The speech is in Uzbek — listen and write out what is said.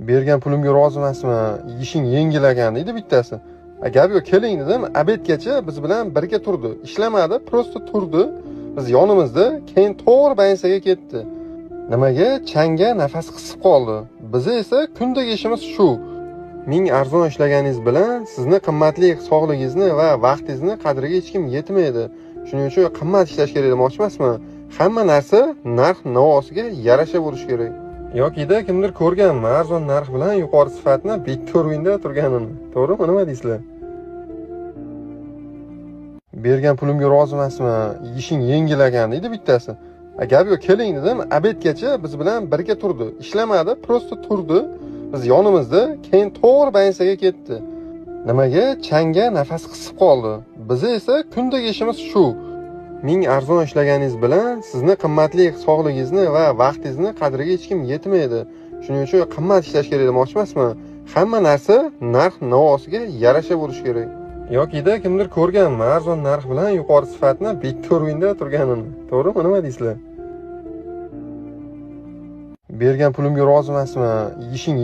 Bergan pulimga rozi emasman, ishing yengil ekan deydi bittasi. Gap yo'q, keling dedim, obedgacha biz bilan birga turdi. Ishlamadi, prosta turdi. Biz yonimizda, keyin to'g'ri bansaga ketdi. Nimaga? Changga nafas qisib qoldi. Biz esa kundagi ishimiz shu. Ming arzon ishlaganingiz bilan sizni qimmatli sog'ligingizni va vaqtingizni qadriga hech kim yetmaydi. Shuning uchun qimmat ishlash kerak demoqchi emasman. Hamma narsa narx-navosiga yarasha bo'lishi kerak. Yoki-da kimdir ko'rganmi arzon narx bilan yuqori sifatni bitta o'rinda turganini? To'g'rimi? Nima deysizlar? Bergan pulimga rozi emasman, ishing yengil ekan deydi bittasi. Gap yo'q, keling dedim, obedgacha biz bilan birga turdi. Ishlamadi, prosta turdi. Biz yonimizda, keyin to'g'ri bansaga ketdi. Nimaga? Changga nafas qisib qoldi. Biz esa kundagi ishimiz shu. Ming arzon ishlaganingiz bilan sizni qimmatli sog'ligingizni va vaqtingizni qadriga hech kim yetmaydi. Shuning uchun qimmat ishlash kerak demoqchi emasman. Hamma narsa narx-navosiga yarasha bo'lishi kerak. Yoki-da kimdir ko'rganmi arzon narx bilan yuqori sifatni bitta o'rinda turganini? To'g'rimi? Nima deysizlar? Bergan pulimga rozi emasman, ishing